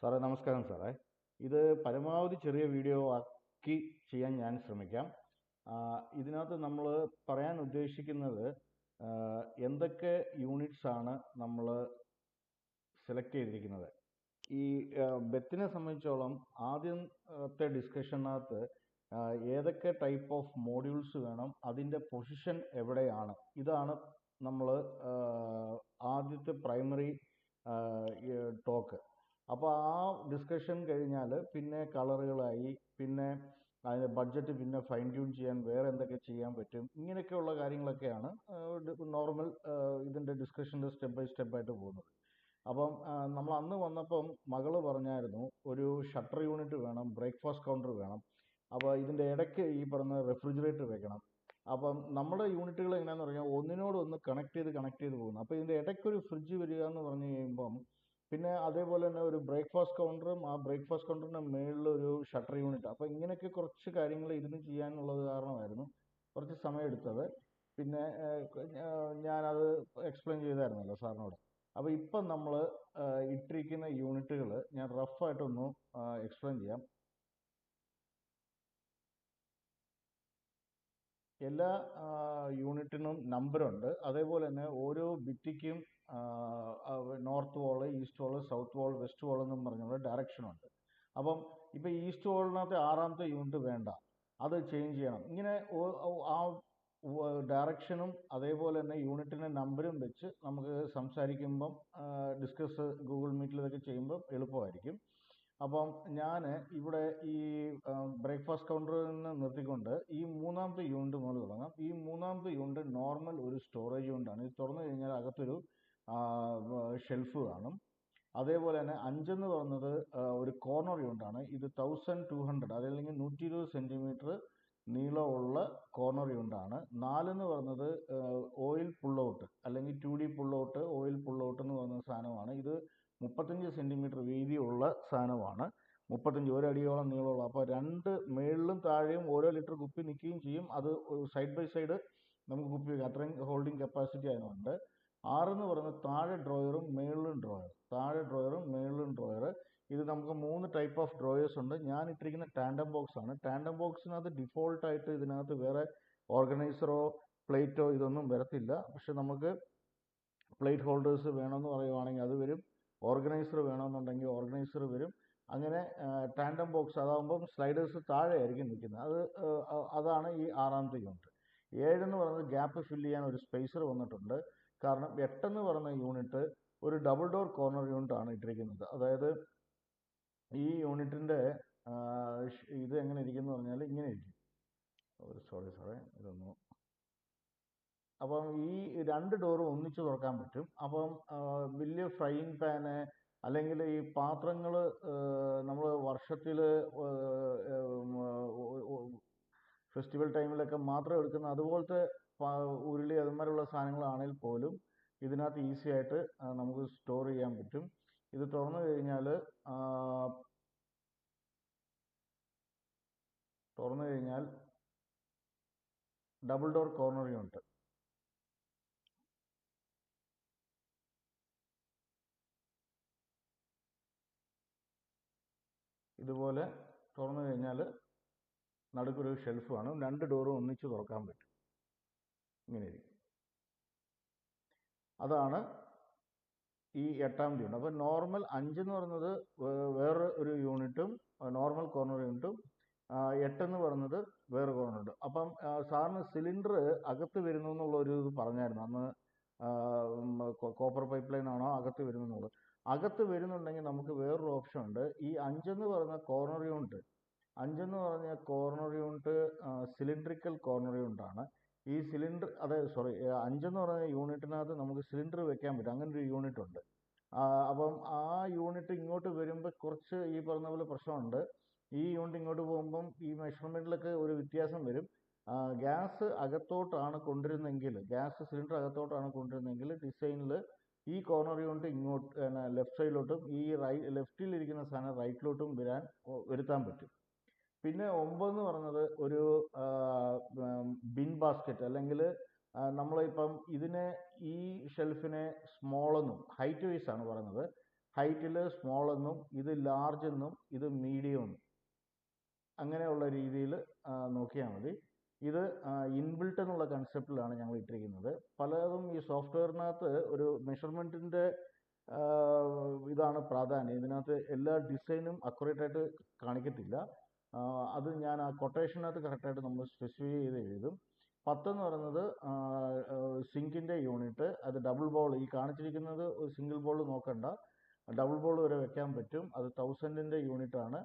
സാറേ നമസ്കാരം സാറേ. ഇത് പരമാവധി ചെറിയ വീഡിയോ ആക്കി ചെയ്യാൻ ഞാൻ ശ്രമിക്കാം. ഇതിനകത്ത് നമ്മൾ പറയാൻ ഉദ്ദേശിക്കുന്നത് എന്തൊക്കെ യൂണിറ്റ്സ് ആണ് നമ്മൾ സെലക്ട് ചെയ്തിരിക്കുന്നത്. ഈ ബെത്തിനെ സംബന്ധിച്ചോളം ആദ്യത്തെ ഡിസ്കഷനകത്ത് ഏതൊക്കെ ടൈപ്പ് ഓഫ് മോഡ്യൂൾസ് വേണം, അതിൻ്റെ പൊസിഷൻ എവിടെയാണ്, ഇതാണ് നമ്മൾ ആദ്യത്തെ പ്രൈമറി ടോക്ക്. അപ്പോൾ ആ ഡിസ്കഷൻ കഴിഞ്ഞാൽ പിന്നെ കളറുകളായി, പിന്നെ അതിൻ്റെ ബഡ്ജറ്റ് പിന്നെ ഫൈൻ ട്യൂൺ ചെയ്യാൻ വേറെ എന്തൊക്കെ ചെയ്യാൻ പറ്റും, ഇങ്ങനെയൊക്കെയുള്ള കാര്യങ്ങളൊക്കെയാണ് നോർമൽ ഇതിൻ്റെ ഡിസ്കഷൻ്റെ സ്റ്റെപ്പ് ബൈ സ്റ്റെപ്പായിട്ട് പോകുന്നത്. അപ്പം നമ്മൾ അന്ന് വന്നപ്പം മകള് പറഞ്ഞായിരുന്നു ഒരു ഷട്ടർ യൂണിറ്റ് വേണം, ബ്രേക്ക്ഫാസ്റ്റ് കൗണ്ടർ വേണം, അപ്പോൾ ഇതിൻ്റെ ഇടയ്ക്ക് ഈ പറഞ്ഞ റെഫ്രിജറേറ്റർ വെക്കണം. അപ്പം നമ്മുടെ യൂണിറ്റുകൾ എങ്ങനെയാണെന്ന് പറഞ്ഞാൽ ഒന്നിനോടൊന്ന് കണക്ട് ചെയ്ത് പോകുന്നു. അപ്പോൾ ഇതിൻ്റെ ഇടയ്ക്കൊരു ഫ്രിഡ്ജ് വരിക എന്ന് പറഞ്ഞു കഴിയുമ്പം പിന്നെ അതേപോലെ തന്നെ ഒരു ബ്രേക്ക്ഫാസ്റ്റ് കൗണ്ടറും ആ ബ്രേക്ക്ഫാസ്റ്റ് കൗണ്ടറിൻ്റെ മുകളിൽ ഒരു ഷട്ടർ യൂണിറ്റ്. അപ്പോൾ ഇങ്ങനെയൊക്കെ കുറച്ച് കാര്യങ്ങൾ ഇരുന്ന് ചെയ്യാനുള്ളത് കാരണമായിരുന്നു കുറച്ച് സമയം എടുത്തത്. പിന്നെ ഞാനത് എക്സ്പ്ലെയിൻ ചെയ്തായിരുന്നല്ലോ സാറിനോട്. അപ്പോൾ ഇപ്പം നമ്മൾ ഇട്ടിരിക്കുന്ന യൂണിറ്റുകൾ ഞാൻ റഫായിട്ടൊന്ന് എക്സ്പ്ലെയിൻ ചെയ്യാം. എല്ലാ യൂണിറ്റിനും നമ്പറുണ്ട്. അതേപോലെ തന്നെ ഓരോ ഭിത്തിക്കും നോർത്ത് വാള്, ഈസ്റ്റ് വാള്, സൗത്ത് വാൾ, വെസ്റ്റ് വാൾ എന്നും പറഞ്ഞുള്ള ഡയറക്ഷനുണ്ട്. അപ്പം ഇപ്പം ഈസ്റ്റ് വാളിനകത്ത് 6ാമത്തെ യൂണിറ്റ് വേണ്ട, അത് ചേഞ്ച് ചെയ്യണം. ഇങ്ങനെ ആ ഡയറക്ഷനും അതേപോലെ തന്നെ യൂണിറ്റിൻ്റെ നമ്പരും വെച്ച് നമുക്ക് സംസാരിക്കുമ്പം ഡിസ്കസ് ഗൂഗിൾ മീറ്റിൽ ഇതൊക്കെ ചെയ്യുമ്പോൾ എളുപ്പമായിരിക്കും. അപ്പം ഞാൻ ഇവിടെ ഈ ബ്രേക്ക്ഫാസ്റ്റ് കൗണ്ടറിൽ നിന്ന് നിർത്തിക്കൊണ്ട് ഈ 3ാമത്തെ യൂണിറ്റ് മുതൽ തുടങ്ങാം. ഈ 3ാമത്തെ യൂണിറ്റ് നോർമൽ ഒരു സ്റ്റോറേജ് യൂണിറ്റാണ്. ഇത് തുറന്നു കഴിഞ്ഞാൽ അകത്തൊരു ഷെൽഫ് കാണും. അതേപോലെ തന്നെ 5 എന്ന് പറയുന്നത് ഒരു കോർണർ യൂണിറ്റാണ്. ഇത് 1200, അതല്ലെങ്കിൽ 120 സെൻറ്റിമീറ്റർ നീളമുള്ള കോർണർ യൂണിറ്റാണ്. 4 എന്ന് പറയുന്നത് ഓയിൽ പുൾ ഔട്ട്, അല്ലെങ്കിൽ 2D pull out, oil pull out എന്ന് പറയുന്ന സാധനമാണ്. ഇത് 35 സെൻറ്റിമീറ്റർ വീതിയുള്ള സാധനമാണ്, 1 അടിയോളം നീളമുള്ള. അപ്പോൾ രണ്ട് മേളിലും താഴെയും ഓരോ ലിറ്റർ കുപ്പി നിൽക്കുകയും ചെയ്യും. അത് സൈഡ് ബൈ സൈഡ് നമുക്ക് കുപ്പി വയ്ക്കാം, അത്രയും ഹോൾഡിംഗ് കപ്പാസിറ്റി അതിനുണ്ട്. 6 എന്ന് പറയുന്നത് താഴെ ഡ്രോയറും മേളിലും ഡ്രോയർ, താഴെ ഡ്രോയറും മേളിലും ഡ്രോയർ. ഇത് നമുക്ക് 3 ടൈപ്പ് ഓഫ് ഡ്രോയേഴ്സ് ഉണ്ട്. ഞാൻ ഇട്ടിരിക്കുന്ന ടാൻഡം ബോക്സ് ആണ്. ടാൻഡം ബോക്സിനകത്ത് ഡിഫോൾട്ടായിട്ട് ഇതിനകത്ത് വേറെ ഓർഗനൈസറോ പ്ലേറ്റോ ഇതൊന്നും വരത്തില്ല. പക്ഷെ നമുക്ക് പ്ലേറ്റ് ഹോൾഡേഴ്സ് വേണമെന്ന് പറയുവാണെങ്കിൽ അത് വരും, ഓർഗനൈസർ വേണമെന്നുണ്ടെങ്കിൽ ഓർഗനൈസർ വരും. അങ്ങനെ ടാൻഡം ബോക്സ് അതാകുമ്പം സ്ലൈഡേഴ്സ് താഴെ ആയിരിക്കും നിൽക്കുന്നത്. അതാണ് ഈ 6ാമത്തെ യൂണിറ്റ്. 7 എന്ന് പറയുന്നത് ഗ്യാപ്പ് ഫില്ല് ചെയ്യാൻ ഒരു സ്പേസർ വന്നിട്ടുണ്ട്. കാരണം 8 എന്ന് പറയുന്ന യൂണിറ്റ് ഒരു ഡബിൾ ഡോർ കോർണർ യൂണിറ്റ് ആണ് ഇട്ടിരിക്കുന്നത്. അതായത് ഈ യൂണിറ്റിൻ്റെ ഇത് എങ്ങനെ ഇരിക്കുന്നു പറഞ്ഞാൽ ഇങ്ങനെ ഇരിക്കും. സോറി സാറേ, ഇതൊന്ന്. അപ്പം ഈ 2 ഡോറും ഒന്നിച്ച് തുറക്കാൻ പറ്റും. അപ്പം വലിയ ഫ്രൈയിങ് പാന് അല്ലെങ്കിൽ ഈ പാത്രങ്ങൾ നമ്മൾ വർഷത്തിൽ ഫെസ്റ്റിവൽ ടൈമിലൊക്കെ മാത്രം എടുക്കുന്ന അതുപോലത്തെ ഉരുളി അതുമാതിരിയുള്ള സാധനങ്ങളാണെങ്കിൽ പോലും ഇതിനകത്ത് ഈസി ആയിട്ട് നമുക്ക് സ്റ്റോർ ചെയ്യാൻ പറ്റും. ഇത് തുറന്നു കഴിഞ്ഞാൽ ഡബിൾ ഡോർ കോർണർ യൂണിറ്റ് ഇതുപോലെ തുറന്നു കഴിഞ്ഞാൽ നടുക്കൊരു ഷെൽഫാണ്. 2 ഡോറും ഒന്നിച്ച് തുറക്കാൻ പറ്റും. ഇങ്ങനെ ഇരിക്കും. അതാണ് ഈ 8ാമത്തെ യൂണിറ്റ്. അപ്പോൾ നോർമൽ 5 എന്ന് പറയുന്നത് വേറെ ഒരു യൂണിറ്റും നോർമൽ കോർണർ യൂണിറ്റും, 8 എന്ന് പറയുന്നത് വേറെ കോർണർ യൂണിറ്റും. അപ്പം സാറിന് സിലിണ്ടർ അകത്ത് വരുന്നു എന്നുള്ള ഒരു ഇത് പറഞ്ഞായിരുന്നു അന്ന്. കോപ്പർ പൈപ്പ് ലൈൻ ആണോ അകത്ത് വരുന്നുള്ളത്? അകത്ത് വരുന്നുണ്ടെങ്കിൽ നമുക്ക് വേറൊരു ഓപ്ഷൻ ഉണ്ട്. ഈ 5 എന്ന് പറയുന്ന കോർണർ യൂണിറ്റ്, 5 എന്ന് പറഞ്ഞ കോർണർ യൂണിറ്റ് സിലിണ്ടറിക്കൽ കോർണർ യൂണിറ്റാണ്. ഈ സിലിണ്ടർ, അതായത് 5 എന്ന് പറയുന്ന യൂണിറ്റിനകത്ത് നമുക്ക് സിലിണ്ടർ വെക്കാൻ പറ്റും. അങ്ങനെ ഒരു യൂണിറ്റ് ഉണ്ട്. അപ്പം ആ യൂണിറ്റ് ഇങ്ങോട്ട് വരുമ്പോൾ കുറച്ച് ഈ പറഞ്ഞ പോലെ പ്രശ്നമുണ്ട്. ഈ യൂണിറ്റ് ഇങ്ങോട്ട് പോകുമ്പം ഈ മെഷർമെൻറ്റിലൊക്കെ ഒരു വ്യത്യാസം വരും. ഗ്യാസ് അകത്തോട്ടാണ് കൊണ്ടുവരുന്നെങ്കിൽ, ഗ്യാസ് സിലിണ്ടർ അകത്തോട്ടാണ് കൊണ്ടുവരുന്നെങ്കിൽ ഡിസൈനിൽ ഈ കോർണർ യൂണിറ്റ് ഇങ്ങോട്ട് ലെഫ്റ്റ് സൈഡിലോട്ടും ഈ ലെഫ്റ്റിലിരിക്കുന്ന സാധനം റൈറ്റിലോട്ടും വരുത്താൻ പറ്റും. പിന്നെ 9 എന്ന് പറയുന്നത് ഒരു ബിൻ ബാസ്ക്കറ്റ്, അല്ലെങ്കിൽ നമ്മളിപ്പം ഇതിനെ ഈ ഷെൽഫിനെ സ്മോൾ എന്നും ഹൈറ്റ് വൈസ് ആണ് പറയുന്നത്. ഹൈറ്റിൽ സ്മോൾ എന്നും ഇത് ലാർജ് എന്നും ഇത് മീഡിയം എന്നും അങ്ങനെയുള്ള രീതിയിൽ നോക്കിയാൽ മതി. ഇത് ഇൻബിൽട്ട് എന്നുള്ള കൺസെപ്റ്റിലാണ് ഞങ്ങൾ ഇട്ടിരിക്കുന്നത്. പലതും ഈ സോഫ്റ്റ്വെയറിനകത്ത് ഒരു മെഷർമെൻറ്റിൻ്റെ ഇതാണ് പ്രാധാന്യം. ഇതിനകത്ത് എല്ലാ ഡിസൈനും അക്യുറേറ്റ് ആയിട്ട് കാണിക്കത്തില്ല. അത് ഞാൻ ആ കൊട്ടേഷനകത്ത് കറക്റ്റായിട്ട് നമ്മൾ സ്പെസിഫൈ ചെയ്ത് എഴുതും. 10 എന്ന് പറയുന്നത് സിങ്കിൻ്റെ യൂണിറ്റ്. അത് ഡബിൾ ബോൾ, ഈ കാണിച്ചിരിക്കുന്നത് സിംഗിൾ ബോൾ നോക്കണ്ട, ഡബിൾ ബോൾ വരെ വെക്കാൻ പറ്റും. അത് 1000ൻ്റെ യൂണിറ്റാണ്.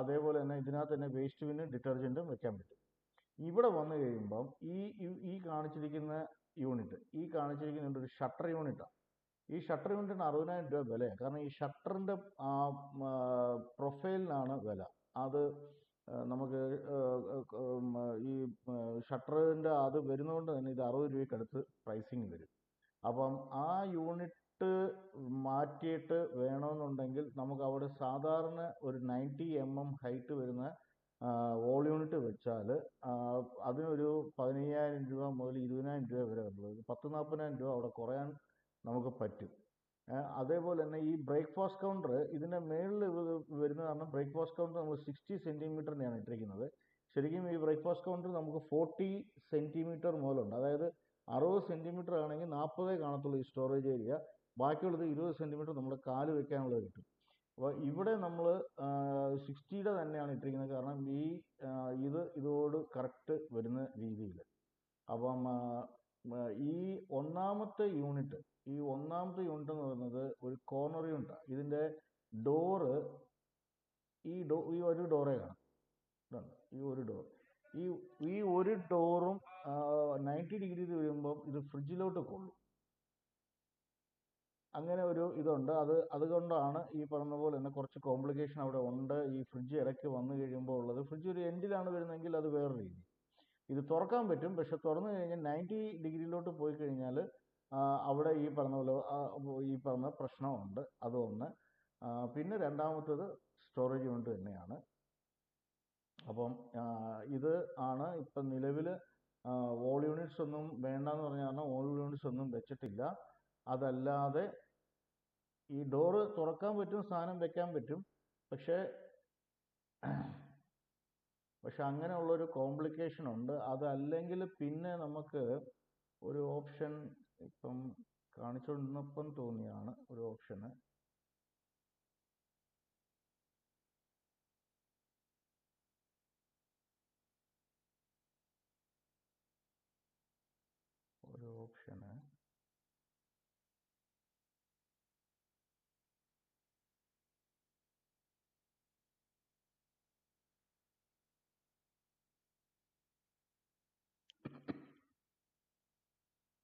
അതേപോലെ തന്നെ ഇതിനകത്ത് തന്നെ വേസ്റ്റ് ബിന്നും ഡിറ്റർജൻറ്റും വെക്കാൻ പറ്റും. ഇവിടെ വന്നു കഴിയുമ്പം ഈ കാണിച്ചിരിക്കുന്ന യൂണിറ്റ്, ഈ കാണിച്ചിരിക്കുന്ന ഒരു ഷട്ടർ യൂണിറ്റാണ്. ഈ ഷട്ടർ യൂണിറ്റിന് 60,000 രൂപ വിലയാണ്. കാരണം ഈ ഷട്ടറിൻ്റെ പ്രൊഫൈലിനാണ് വില. അത് നമുക്ക് ഈ ഷട്ടറിൻ്റെ അത് വരുന്നതുകൊണ്ട് തന്നെ ഇത് 60 രൂപയ്ക്കടുത്ത് പ്രൈസിങ് വരും. അപ്പം ആ യൂണിറ്റ് മാറ്റിയിട്ട് വേണമെന്നുണ്ടെങ്കിൽ നമുക്ക് അവിടെ സാധാരണ ഒരു 90 mm ഹൈറ്റ് വരുന്ന വോൾ യൂണിറ്റ് വെച്ചാൽ അതിനൊരു 15,000 രൂപ മുതൽ 20,000 രൂപ വരെ ഉള്ളത്, 10-40,000 രൂപ അവിടെ കുറയാൻ നമുക്ക് പറ്റും. അതേപോലെ തന്നെ ഈ ബ്രേക്ക്ഫാസ്റ്റ് കൗണ്ടർ ഇതിൻ്റെ മേളിൽ വരുന്ന കാരണം ബ്രേക്ക്ഫാസ്റ്റ് കൗണ്ടർ നമ്മൾ 60 സെൻറ്റിമീറ്ററിനെയാണ് ഇട്ടിരിക്കുന്നത്. ശരിക്കും ഈ ബ്രേക്ക്ഫാസ്റ്റ് കൗണ്ടർ നമുക്ക് 40 സെൻറ്റിമീറ്റർ മുതലുണ്ട്. അതായത് 60 സെൻറ്റിമീറ്റർ ആണെങ്കിൽ 40 കാണത്തുള്ളൂ ഈ സ്റ്റോറേജ് ഏരിയ. ബാക്കിയുള്ളത് 20 സെൻറ്റിമീറ്റർ നമ്മുടെ കാല് വെക്കാനുള്ളത് കിട്ടും. അപ്പോൾ ഇവിടെ നമ്മൾ 60യുടെ തന്നെയാണ് ഇട്ടിരിക്കുന്നത്. കാരണം ഇതോട് കറക്റ്റ് വരുന്ന രീതിയിൽ. അപ്പം ഈ ഒന്നാമത്തെ യൂണിറ്റ് എന്ന് പറയുന്നത് ഒരു കോർണർ യൂണിറ്റാണ്. ഇതിൻ്റെ ഡോറ് ഈ ഒരു ഡോറേ കാണും. ഈ ഒരു ഡോർ, ഈ ഒരു ഡോറും 90 ഡിഗ്രിയിൽ വരുമ്പം ഇത് ഫ്രിഡ്ജിലോട്ട് കൊള്ളും. അങ്ങനെ ഒരു ഇതുണ്ട്. അതുകൊണ്ടാണ് ഈ പറഞ്ഞ പോലെ തന്നെ കുറച്ച് കോംപ്ലിക്കേഷൻ അവിടെ ഉണ്ട്. ഈ ഫ്രിഡ്ജ് ഇടയ്ക്ക് വന്നു കഴിയുമ്പോൾ ഉള്ളത്, ഫ്രിഡ്ജ് ഒരു എൻഡിലാണ് വരുന്നതെങ്കിൽ അത് വേറെ രീതി. ഇത് തുറക്കാൻ പറ്റും, പക്ഷെ തുറന്നു കഴിഞ്ഞാൽ 90 ഡിഗ്രിയിലോട്ട് പോയി കഴിഞ്ഞാൽ അവിടെ ഈ പറഞ്ഞ പോലെ ഈ പറഞ്ഞ പ്രശ്നമുണ്ട്. അതൊന്ന്. പിന്നെ രണ്ടാമത്തത് സ്റ്റോറേജ് യൂണിറ്റ് തന്നെയാണ്. അപ്പം ഇത് ആണ് ഇപ്പം നിലവിൽ വോൾ യൂണിറ്റ്സ് ഒന്നും വേണ്ടെന്ന് പറഞ്ഞ കാരണം വോൾ യൂണിറ്റ്സ് ഒന്നും വെച്ചിട്ടില്ല. അതല്ലാതെ ഈ ഡോറ് തുറക്കാൻ പറ്റും, സാധനം വെക്കാൻ പറ്റും. പക്ഷേ അങ്ങനെയുള്ളൊരു കോംപ്ലിക്കേഷൻ ഉണ്ട്. അതല്ലെങ്കിൽ പിന്നെ നമുക്ക് ഒരു ഓപ്ഷൻ ഇപ്പം കാണിച്ചുകൊണ്ടിരുന്നപ്പം തോന്നിയാണ് ഒരു ഓപ്ഷന്.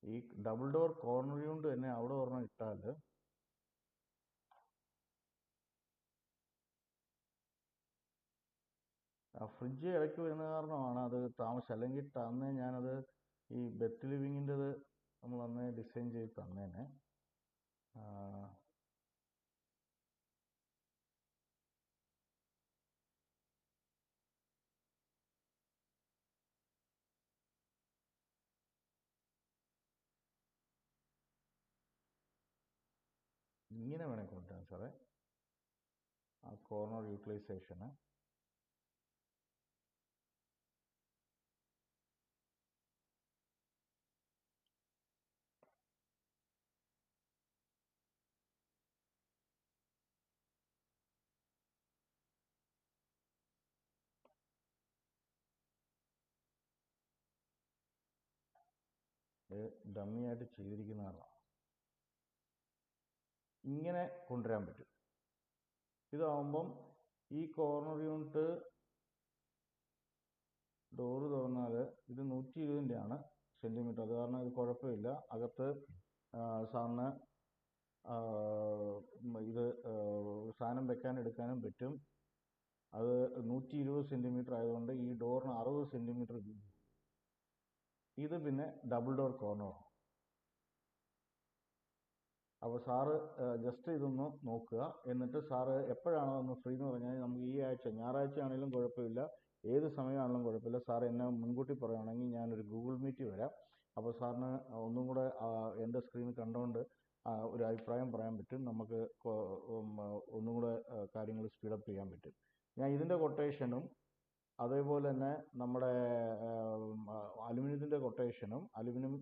ഈ ഡബിൾ ഡോർ കോർണർ യൂണിറ്റ് തന്നെ അവിടെ ഒരെണ്ണം ഇട്ടാൽ ഫ്രിഡ്ജ് ഇടയ്ക്ക് വരുന്ന കാരണമാണ് അത് താമസം. അല്ലെങ്കിൽ അന്നേ ഞാനത് ഈ ബെത്ത് ലിവിങ്ങിൻ്റെത് നമ്മൾ അന്നേ ഡിസൈൻ ചെയ്ത് തന്നേനെ. ഇങ്ങനെ വേണേൽ കൊണ്ടുവരാം സാറേ ആ കോർണർ യൂട്ടിലൈസേഷന്. ഡമ്മി ആയിട്ട് ചെയ്തിരിക്കുന്നതാണ്. ഇങ്ങനെ കൊണ്ടുവരാൻ പറ്റും. ഇതാവുമ്പം ഈ കോർണർ യൂണിറ്റ് ഡോറ് തുറന്നാൽ ഇത് 120 ആണ് സെൻറ്റിമീറ്റർ. അത് കാരണം ഇത് കുഴപ്പമില്ല. അകത്ത് സാറിന് ഇത് സാധനം വെക്കാൻ എടുക്കാനും പറ്റും. അത് 120 സെൻറ്റിമീറ്റർ ആയതുകൊണ്ട് ഈ ഡോറിന് 60 സെൻറ്റിമീറ്റർ. ഇത് പിന്നെ ഡബിൾ ഡോർ കോർണറാണ്. അപ്പോൾ സാറ് ജസ്റ്റ് ഇതൊന്ന് നോക്കുക. എന്നിട്ട് സാറ് എപ്പോഴാണോ ഒന്ന് ഫ്രീ എന്ന് പറഞ്ഞാൽ നമുക്ക് ഈ ആഴ്ച ഞായറാഴ്ച ആണെങ്കിലും കുഴപ്പമില്ല, ഏത് സമയമാണെങ്കിലും കുഴപ്പമില്ല. സാർ എന്നെ മുൻകൂട്ടി പറയുകയാണെങ്കിൽ ഞാനൊരു ഗൂഗിൾ മീറ്റ് വരാം. അപ്പോൾ സാറിന് ഒന്നും കൂടെ എൻ്റെ സ്ക്രീൻ കണ്ടുകൊണ്ട് ഒരു അഭിപ്രായം പറയാൻ പറ്റും. നമുക്ക് ഒന്നും കൂടെ കാര്യങ്ങൾ സ്പീഡപ്പ് ചെയ്യാൻ പറ്റും. ഞാൻ ഇതിൻ്റെ കൊട്ടേഷനും അതേപോലെ തന്നെ നമ്മുടെ അലുമിനിയത്തിൻ്റെ കൊട്ടേഷനും അലുമിനിയം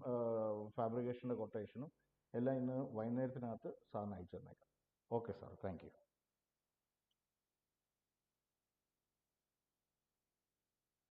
ഫാബ്രിക്കേഷൻ്റെ കൊട്ടേഷനും എല്ലാം ഇന്ന് വൈകുന്നേരത്തിനകത്ത് സാറിന് അയച്ചു തന്നേക്കാം. Okay sir, thank you.